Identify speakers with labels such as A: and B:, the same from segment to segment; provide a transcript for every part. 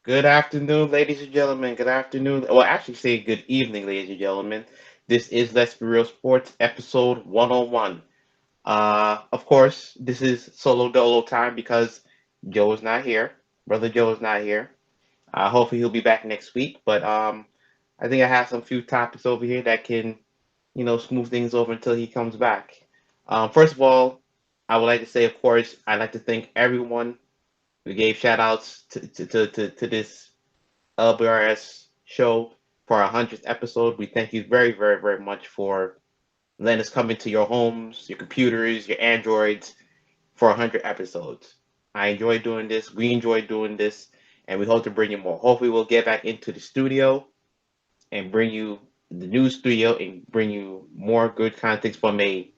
A: Good afternoon, ladies and gentlemen. Good afternoon. Well, actually, say good evening, ladies and gentlemen. This is Let's Be Real Sports, episode 101. Of course, this is solo dolo time because Joe is not here. Brother Joe is not here. Hopefully, he'll be back next week. But I think I have some few topics over here that can, smooth things over until he comes back. First of all, I would like to say, of course, I'd like to thank everyone who gave shout outs to this LBRS show for our 100th episode. We thank you very, very, very much for letting us come into your homes, your computers, your Androids for 100 episodes. I enjoy doing this. We enjoy doing this, and we hope to bring you more. Hopefully, we'll get back into the studio and bring you the new studio and bring you more good content from a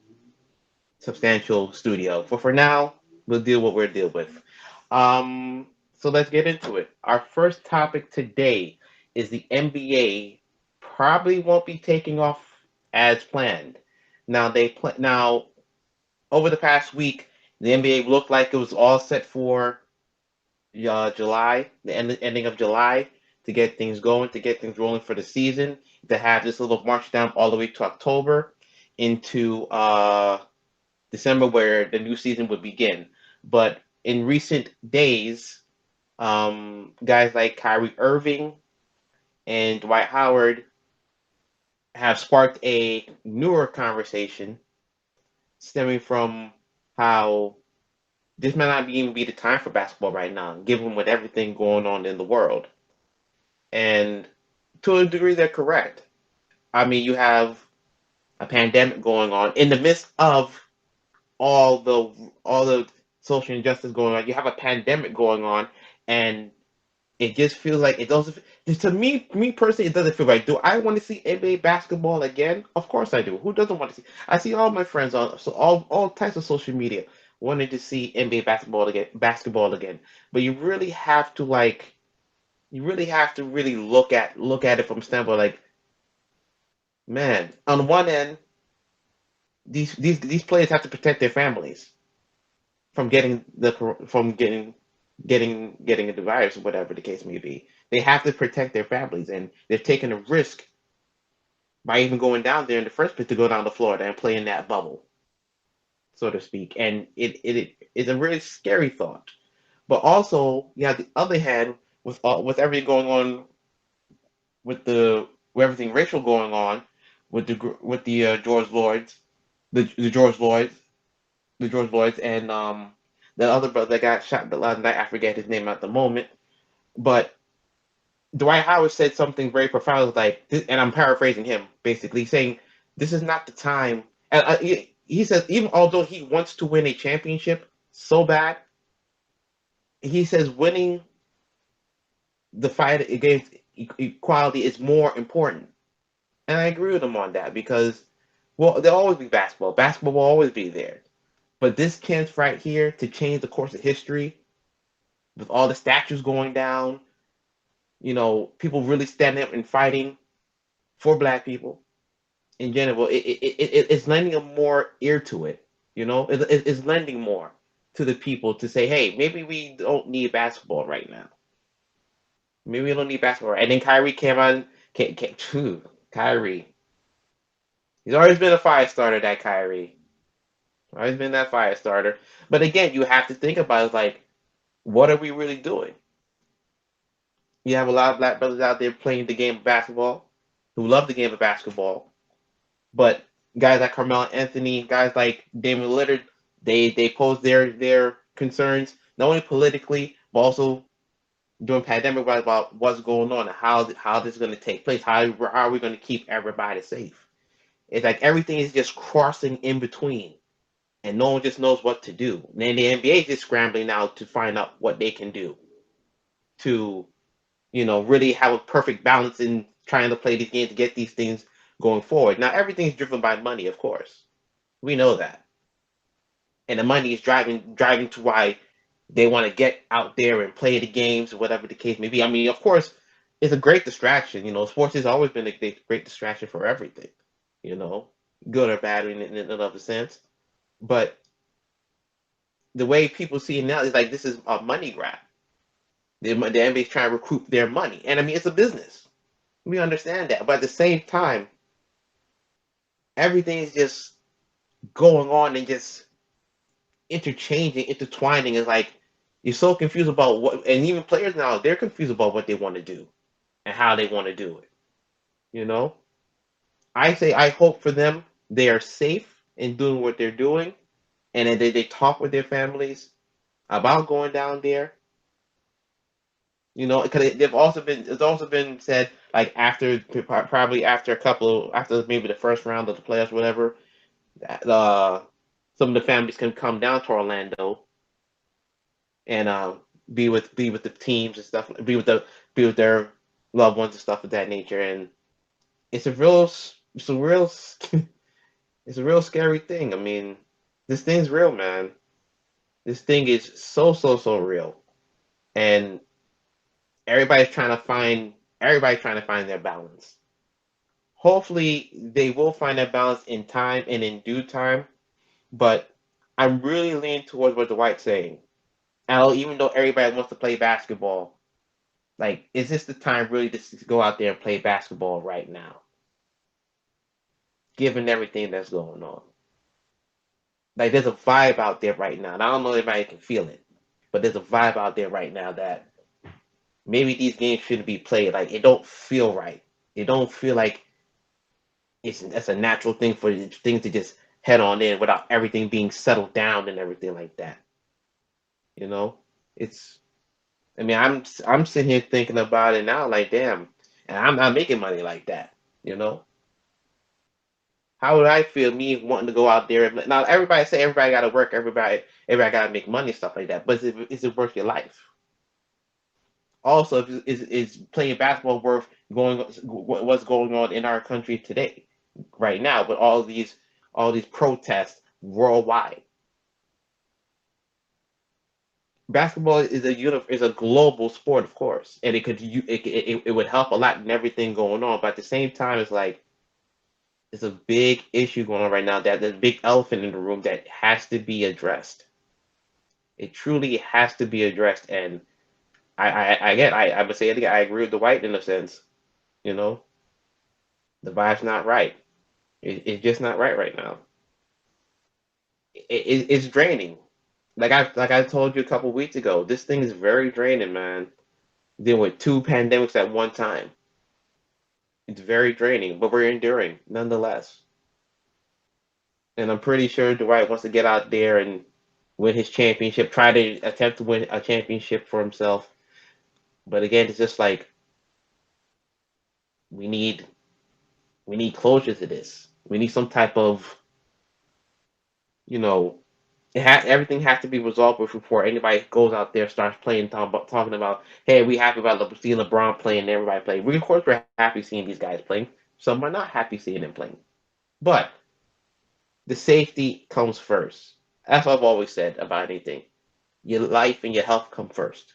A: substantial studio. But for now, we'll deal what we're dealing with. So let's get into it. Our first topic today is the NBA probably won't be taking off as planned. Now over the past week, the NBA looked like it was all set for July, ending of July, to get things going, to get things rolling for the season, to have this little march down all the way to October into December, where the new season would begin. But in recent days, guys like Kyrie Irving and Dwight Howard have sparked a newer conversation stemming from how this might not even be the time for basketball right now, given with everything going on in the world. And to a degree, they're correct. I mean, you have a pandemic going on in the midst of all the social injustice going on. You have a pandemic going on, and it just feels like it doesn't. To me personally, it doesn't feel right. Do I want to see NBA basketball again? Of course I do. Who doesn't want to see? I see all my friends on so all types of social media wanting to see NBA basketball again. Basketball again, but you really have to really look at it from a standpoint like, man, on one end, these players have to protect their families from getting the virus or whatever the case may be. They have to protect their families, and they're taking a risk by even going down there in the first place to go down to Florida and play in that bubble, so to speak. And it is a really scary thought. But also, you have the other hand with everything going on with everything racial going on with the George Floyds, the George Floyds, the George Floyds, and the other brother that got shot the last night. I forget his name at the moment, but Dwight Howard said something very profound, like, and I'm paraphrasing him, basically saying, "This is not the time." And he says, even although he wants to win a championship so bad, he says winning the fight against equality is more important. And I agree with him on that because, well, there'll always be basketball. Basketball will always be there. But this chance right here to change the course of history with all the statues going down, people really standing up and fighting for black people in general, it's lending a more ear to it. It's lending more to the people to say, hey, maybe we don't need basketball right now. Maybe we don't need basketball. And then Kyrie came on. Kyrie. He's always been a fire starter, that Kyrie. Always been that fire starter. But again, you have to think about it like, what are we really doing? You have a lot of black brothers out there playing the game of basketball who love the game of basketball. But guys like Carmelo Anthony, guys like Damian Lillard, they pose their concerns not only politically but also during pandemic about what's going on and how this is going to take place. How are we going to keep everybody safe? It's like everything is just crossing in between, and no one just knows what to do. And then the NBA is just scrambling now to find out what they can do to, really have a perfect balance in trying to play these games to get these things going forward. Now everything is driven by money, of course. We know that, and the money is driving to why they want to get out there and play the games, whatever the case may be. I mean, of course, it's a great distraction. Sports has always been a great distraction for everything. You know, good or bad in another sense. But the way people see it now is like this is a money grab. The NBA is trying to recoup their money, and I mean it's a business. We understand that, but at the same time, everything is just going on and just interchanging, intertwining. Is like you're so confused about what, and even players now they're confused about what they want to do and how they want to do it. You know, I say I hope for them they are safe in doing what they're doing, and then they talk with their families about going down there. You know, because they've also been it's also been said like after probably after a couple after maybe the first round of the playoffs, whatever. Uh, some of the families can come down to Orlando and be with the teams and stuff, be with their loved ones and stuff of that nature. And it's a real it's a real it's a real scary thing. I mean, this thing's real, man. This thing is so real, and everybody's trying to find everybody's trying to find their balance. Hopefully, they will find that balance in time and in due time. But I'm really leaning towards what Dwight's saying. Even though everybody wants to play basketball, like, is this the time really to go out there and play basketball right now, given everything that's going on? Like, there's a vibe out there right now, and I don't know if anybody can feel it, but there's a vibe out there right now that maybe these games shouldn't be played. Like, it don't feel right. It don't feel like that's a natural thing for things to just head on in without everything being settled down and everything like that. You know, it's I mean, I'm sitting here thinking about it now, like, damn, and I'm not making money like that. You know, how would I feel me wanting to go out there? Now, everybody say everybody got to work, everybody got to make money, stuff like that. But is it worth your life? Also, is playing basketball worth what's going on in our country today, right now, with all these protests worldwide? Basketball is a global sport, of course, and it would help a lot in everything going on. But at the same time, it's like it's a big issue going on right now. That there's a big elephant in the room that has to be addressed. It truly has to be addressed. And I would say it again. I agree with Dwight in a sense. You know, the vibe's not right. It's just not right now. It's draining. Like I told you a couple weeks ago, this thing is very draining, man. Dealing with two pandemics at one time. It's very draining, but we're enduring nonetheless. And I'm pretty sure Dwight wants to get out there and win his championship, try to attempt to win a championship for himself. But again, it's just like we need we need closure to this. We need some type of, you know, everything has to be resolved before anybody goes out there starts playing talking about, hey, we happy about seeing LeBron playing and everybody playing. We of course we're happy seeing these guys playing. Some are not happy seeing them playing. But the safety comes first. That's what I've always said about anything. Your life and your health come first.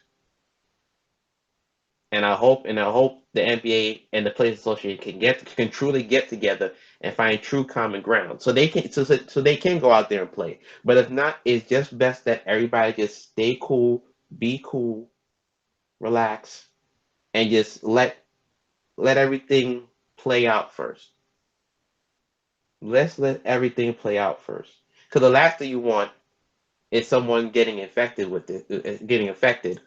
A: And I hope the NBA and the Players Association can truly get together and find true common ground, so they can go out there and play. But if not, it's just best that everybody just stay cool, be cool, relax, and just let everything play out first. Let's let everything play out first. Because the last thing you want is someone getting infected with it, getting affected,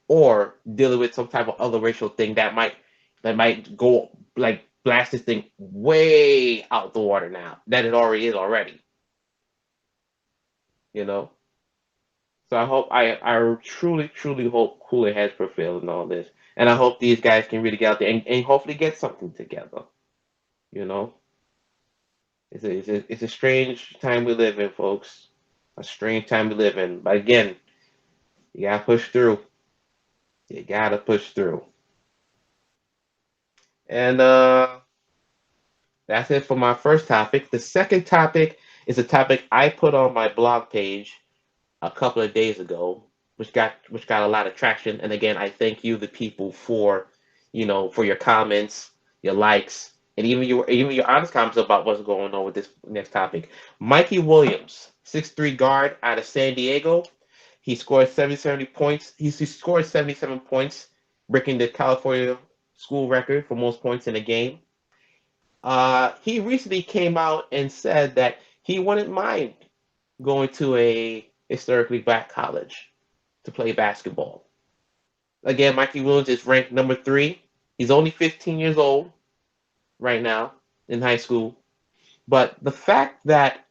A: or dealing with some type of other racial thing that might go like blast this thing way out the water now that it already is already. You know. So I truly hope cooler heads prevail in all this, and I hope these guys can really get out there and hopefully get something together. You know. It's a strange time we live in, folks. A strange time we live in. But again, you gotta push through. You gotta push through. And that's it for my first topic. The second topic is a topic I put on my blog page a couple of days ago, which got a lot of traction. And again, I thank you, the people, for your comments, your likes, and even your honest comments about what's going on with this next topic. Mikey Williams, 6'3" guard out of San Diego. He scored 77 points. He scored 77 points, breaking the California school record for most points in a game. He recently came out and said that he wouldn't mind going to a historically black college to play basketball. Again, Mikey Williams is ranked number 3. He's only 15 years old right now in high school. But the fact that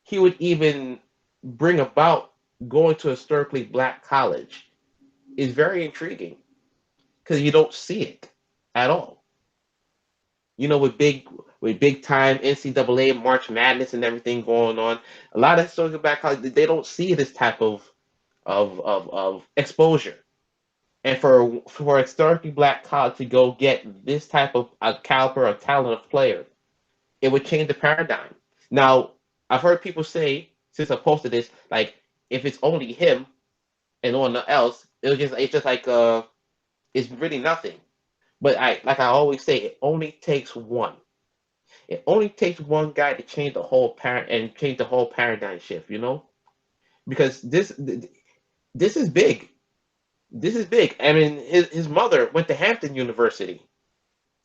A: he would even bring about going to a historically black college is very intriguing because you don't see it at all. You know, with big time NCAA March Madness and everything going on, a lot of historically black colleges they don't see this type of exposure. And for a historically black college to go get this type of a caliber or talent of player, it would change the paradigm. Now, I've heard people say since I posted this, like if it's only him and no one else, it's just like it's really nothing. But I always say, it only takes one. It only takes one guy to change the whole change the whole paradigm shift. You know, because this is big. This is big. I mean, his mother went to Hampton University,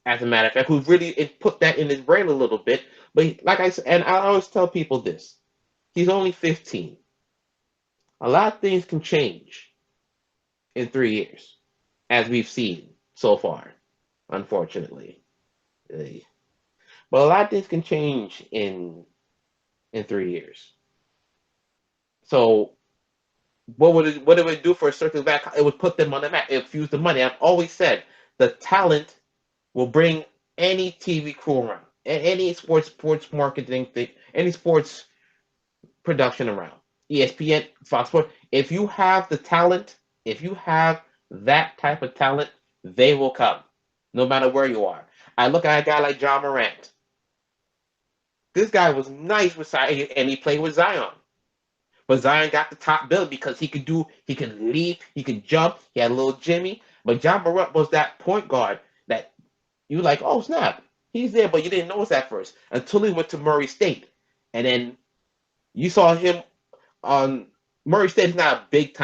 A: as a matter of fact, who really it put that in his brain a little bit. But like I said, and I always tell people this: he's only 15. A lot of things can change in 3 years, as we've seen so far, unfortunately. But a lot of things can change in 3 years. So what it would do for a circle back? It would put them on the map. It would fuse the money. I've always said the talent will bring any TV crew around, any sports marketing thing, any sports production around. ESPN, Fox Sports. If you have the talent, if you have that type of talent, they will come, no matter where you are. I look at a guy like John Morant. This guy was nice with Zion, and he played with Zion. But Zion got the top bill because he could leap, he could jump, he had a little Jimmy. But John Morant was that point guard that you were like, oh snap, he's there, but you didn't notice at first until he went to Murray State. And then you saw him on Murray State is not a big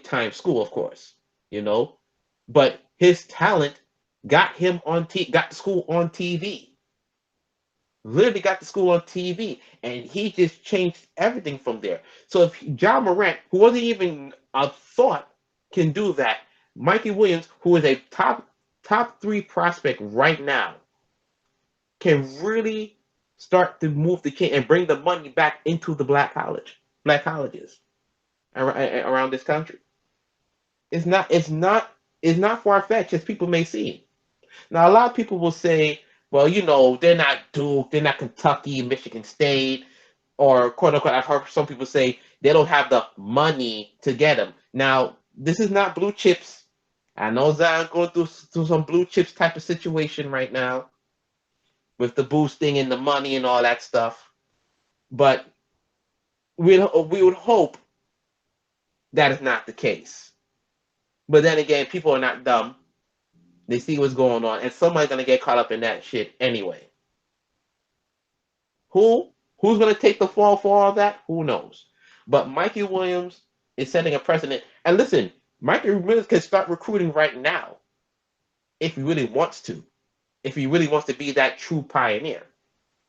A: time school, of course, you know, but his talent got him got the school on TV. Literally got the school on TV, and he just changed everything from there. So if John Morant, who wasn't even a thought, can do that, Mikey Williams, who is a top 3 prospect right now, can really start to move the kid and bring the money back into the black colleges around this country. It's not far fetched as people may seem. Now a lot of people will say, well, you know, they're not Duke, they're not Kentucky, Michigan State, or quote unquote. I've heard some people say they don't have the money to get them. Now this is not blue chips. I know Zion going through some blue chips type of situation right now, with the boosting and the money and all that stuff. But we would hope that is not the case. But then again, people are not dumb. They see what's going on, and somebody's gonna get caught up in that shit anyway. Who's gonna take the fall for all that? Who knows? But Mikey Williams is setting a precedent. And listen, Mikey Williams can start recruiting right now if he really wants to. If he really wants to be that true pioneer,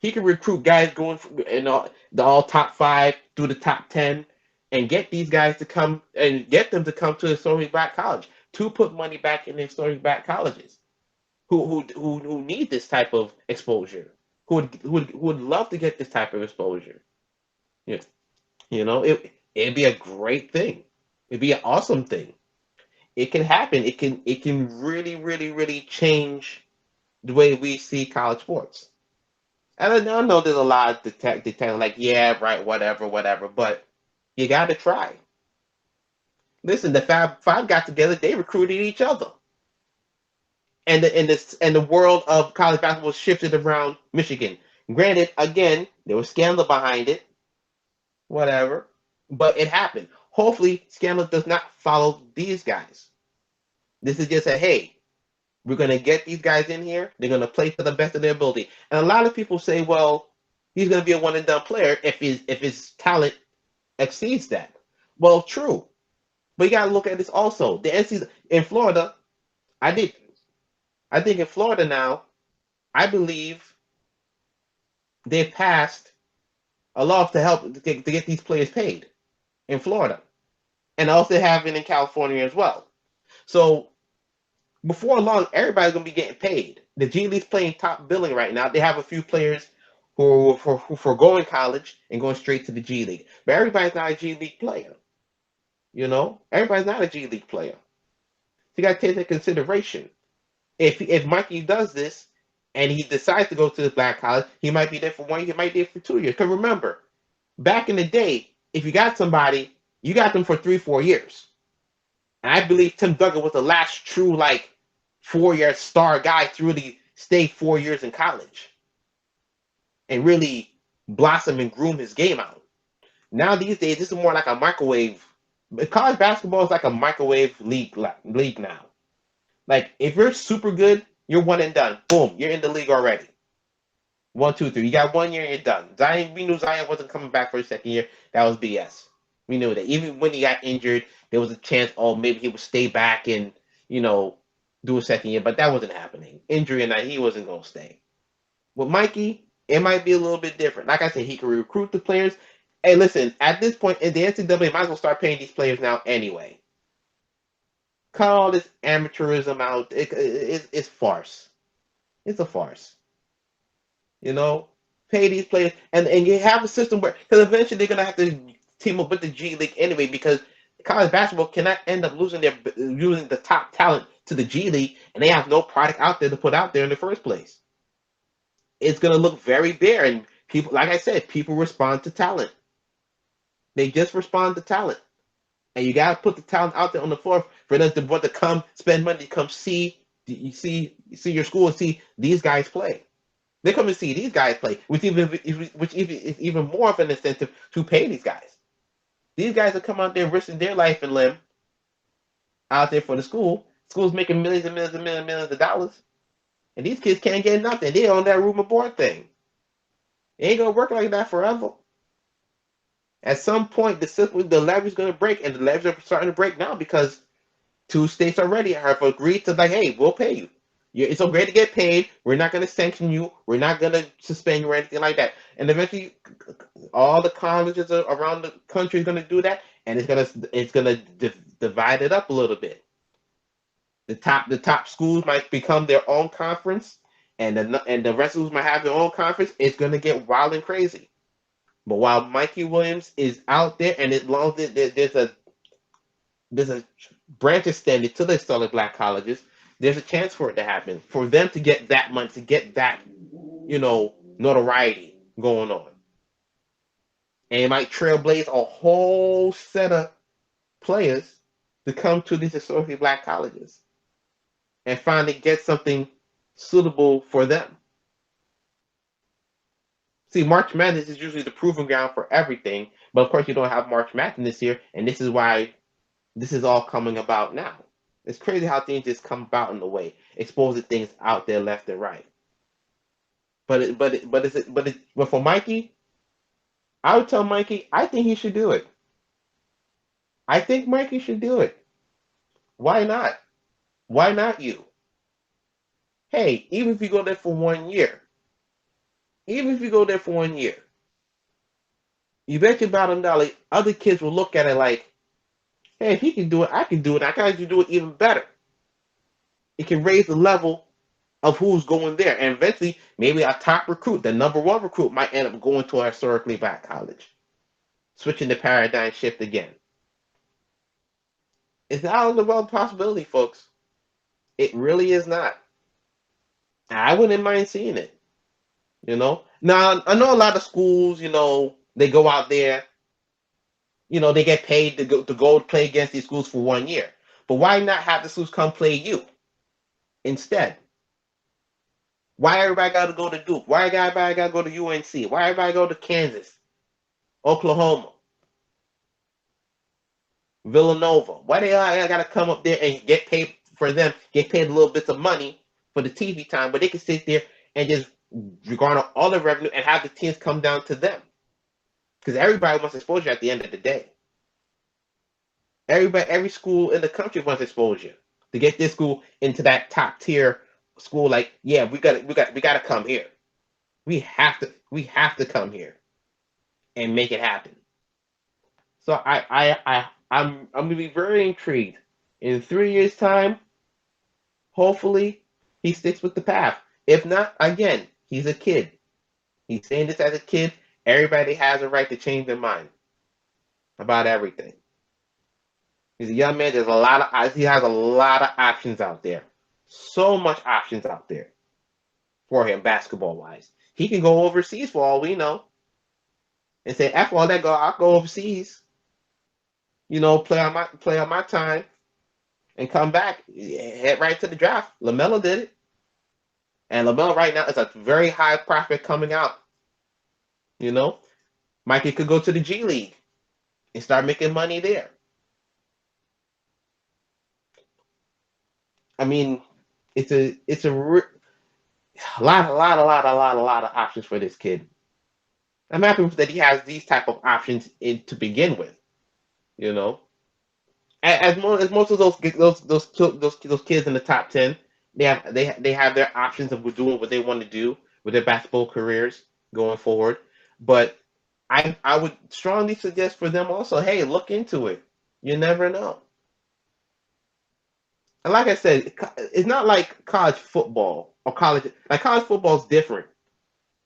A: he can recruit guys going from, the all top 5 through the top 10, and get these guys to come and get them to come to a historic black college to put money back in the historic black colleges who need this type of exposure, who would love to get this type of exposure. You know, it'd be a great thing. It'd be an awesome thing. It can happen. It can really, really, really change the way we see college sports. And I know there's a lot of detect like, yeah, right, whatever, but you got to try. Listen, the Fab Five got together; they recruited each other, and the world of college basketball shifted around Michigan. Granted, again, there was scandal behind it, whatever, but it happened. Hopefully, scandal does not follow these guys. This is just a hey, we're gonna get these guys in here. They're gonna play to the best of their ability. And a lot of people say, well, he's gonna be a one and done player if his talent exceeds that. Well, true, but you gotta look at this also. The NCAA in Florida, I did. I think in Florida now, I believe they've passed a law to help to get these players paid in Florida, and also have it in California as well. So before long, everybody's gonna be getting paid. The G League's playing top billing right now. They have a few players who foregoing college and going straight to the G League, but everybody's not a G League player. Everybody's not a G League player. So you got to take that into consideration. If Mikey does this and he decides to go to the black college, he might be there for 1 year, he might be there for 2 years. Because remember, back in the day, if you got somebody, you got them for 3, 4 years. And I believe Tim Duncan was the last true 4 year star guy to really stay 4 years in college and really blossom and groom his game out. Now these days, this is more like a microwave. College basketball is like a microwave league now. Like if you're super good, you're one and done. Boom, you're in the league already. 1, 2, 3. You got 1 year, and you're done. Zion, we knew Zion wasn't coming back for a second year. That was BS. We knew that. Even when he got injured, there was a chance, oh, maybe he would stay back and do a second year, but that wasn't happening. Injury and that he wasn't gonna stay. With Mikey, it might be a little bit different. Like I said, he can recruit the players. Hey, listen, at this point in the NCAA, might as well start paying these players now anyway. Cut all this amateurism out. It's farce. It's a farce. Pay these players, and you have a system where, because eventually they're gonna have to team up with the G League anyway, because college basketball cannot end up losing the top talent to the G League, and they have no product out there to put out there in the first place. It's gonna look very bare, and people, like I said, people respond to talent. They just respond to talent, and you gotta put the talent out there on the floor for them to want to come spend money to come see your school and see these guys play. They come and see these guys play, which is even more of an incentive to pay these guys. These guys are come out there risking their life and limb out there for the school. School's making millions and millions and millions and millions of dollars, and these kids can't get nothing. They on that room and board thing. It ain't gonna work like that forever. At some point, the leverage is gonna break, and the leverage are starting to break now because 2 states already have agreed to hey, we'll pay you. It's okay to get paid. We're not going to sanction you. We're not going to suspend you or anything like that. And eventually, all the colleges around the country are going to do that, and it's gonna divide it up a little bit. The top schools might become their own conference, and the rest of schools might have their own conference. It's going to get wild and crazy. But while Mikey Williams is out there, and as long as there's a branch extended to the solid black colleges, there's a chance for it to happen, for them to get that money, to get that, notoriety going on. And it might trailblaze a whole set of players to come to these historically black colleges and finally get something suitable for them. See, March Madness is usually the proving ground for everything, but of course you don't have March Madness this year, and this is why this is all coming about now. It's crazy how things just come about in the way, exposing things out there left and right. But for Mikey, I would tell Mikey, I think he should do it. I think Mikey should do it. Why not? Why not you? Hey, even if you go there for 1 year, you bet your bottom dollar, other kids will look at it like, hey, if he can do it, I can do it. I can actually do it even better. It can raise the level of who's going there. And eventually, maybe a top recruit, the number one recruit, might end up going to a historically black college. Switching the paradigm shift again. It's not out of the realm of possibility, folks. It really is not. I wouldn't mind seeing it. Now, I know a lot of schools, they go out there, they get paid to go play against these schools for 1 year. But why not have the schools come play you instead? Why everybody got to go to Duke? Why everybody got to go to UNC? Why everybody go to Kansas, Oklahoma, Villanova? Why they all got to come up there and get paid for them, get paid a little bits of money for the TV time, but they can sit there and just garner all the revenue and have the teams come down to them? Because everybody wants exposure at the end of the day. Every school in the country wants exposure. To get this school into that top tier school, like, yeah, we gotta come here. We have to come here and make it happen. So I'm gonna be very intrigued. In 3 years' time, hopefully he sticks with the path. If not, again, he's a kid. He's saying this as a kid. Everybody has a right to change their mind about everything. He's a young man. He has a lot of options out there. So much options out there for him basketball wise. He can go overseas for all we know and say, F all that, I'll go overseas, play on my time and come back, head right to the draft. LaMelo did it. And LaMelo right now is a very high prospect coming out. You know, Mikey could go to the G League and start making money there. I mean, it's a lot of options for this kid. I'm happy that he has these type of options to begin with. You know, as most of those kids in the top 10, they have their options of doing what they want to do with their basketball careers going forward. But I would strongly suggest for them also, hey, look into it. You never know. And like I said, it's not like college football or college. Like college football is different.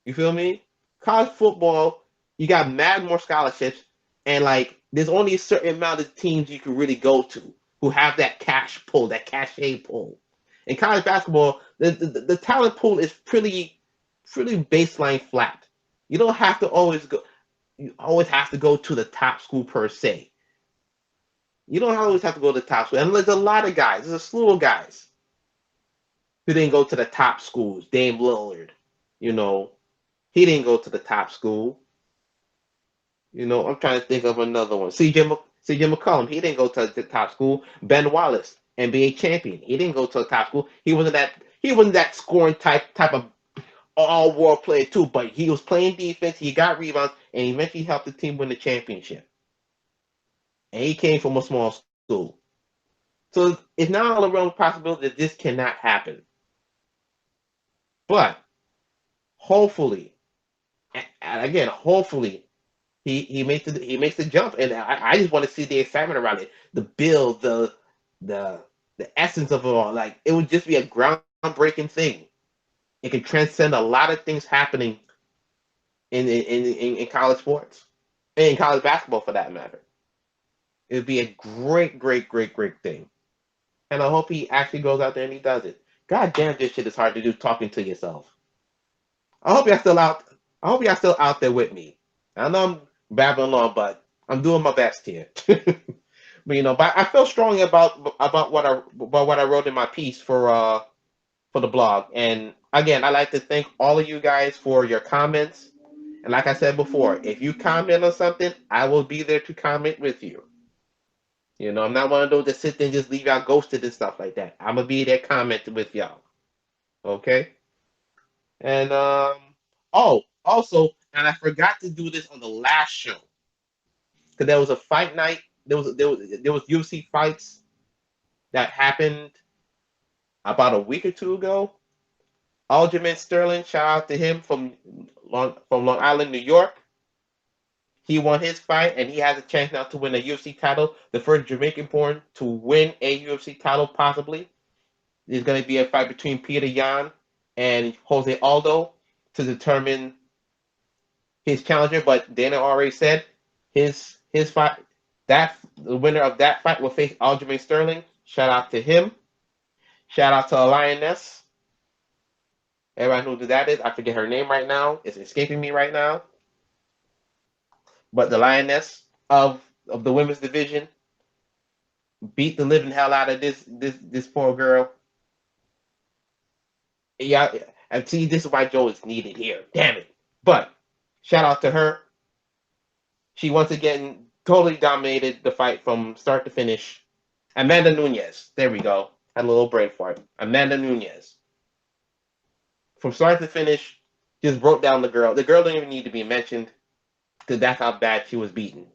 A: You feel me? College football, you got mad more scholarships, and like there's only a certain amount of teams you can really go to who have that cash pull, that cachet pull. In college basketball, the talent pool is pretty baseline flat. You don't have to always go. You always have to go to the top school per se. You don't always have to go to the top school. And there's a lot of guys. There's a slew of guys who didn't go to the top schools. Dame Lillard, you know, he didn't go to the top school. I'm trying to think of another one. CJ McCollum, he didn't go to the top school. Ben Wallace, NBA champion, he didn't go to the top school. He wasn't that scoring type of all world player too, but he was playing defense. He got rebounds, and he eventually helped the team win the championship. And he came from a small school, so it's not all around the possibility that this cannot happen. But hopefully, and again, hopefully he makes the jump, and I just want to see the excitement around it, the build, the the essence of it all. Like it would just be a groundbreaking thing. It could transcend a lot of things happening in college sports, in college basketball for that matter. It would be a great, great, great, great thing, and I hope he actually goes out there and he does it. God damn, this shit is hard to do talking to yourself. I hope y'all still out. I hope y'all still out there with me. I know I'm babbling on, but I'm doing my best here. But I feel strongly about what I wrote in my piece for the blog. And again, I'd like to thank all of you guys for your comments. And like I said before, if you comment on something, I will be there to comment with you. I'm not one of those that sit there and just leave y'all ghosted and stuff like that. I'm gonna be there commenting with y'all. Okay? And also, and I forgot to do this on the last show because there was a fight night. There was UFC fights that happened about a week or two ago. Aljamain Sterling, shout out to him from Long Island, New York. He won his fight, and he has a chance now to win a UFC title. The first Jamaican-born to win a UFC title, possibly. There's going to be a fight between Peter Yan and Jose Aldo to determine his challenger. But Dana already said his fight, that the winner of that fight will face Aljamain Sterling. Shout out to him. Shout out to a lioness. Everyone who that is, I forget her name right now. It's escaping me right now. But the lioness of the women's division beat the living hell out of this poor girl. Yeah, and see, this is why Joe is needed here. Damn it! But shout out to her. She once again totally dominated the fight from start to finish. Amanda Nunes. There we go. Had a little brain fart. Amanda Nunes. From start to finish, just broke down the girl. The girl didn't even need to be mentioned because that's how bad she was beaten.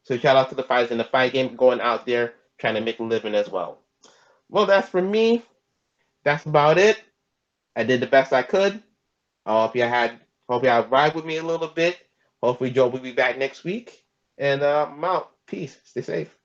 A: So shout out to the fighters in the fight game going out there trying to make a living as well. Well, that's for me. That's about it. I did the best I could. I hope you had ride with me a little bit. Hopefully Joe will be back next week. And I'm out. Peace. Stay safe.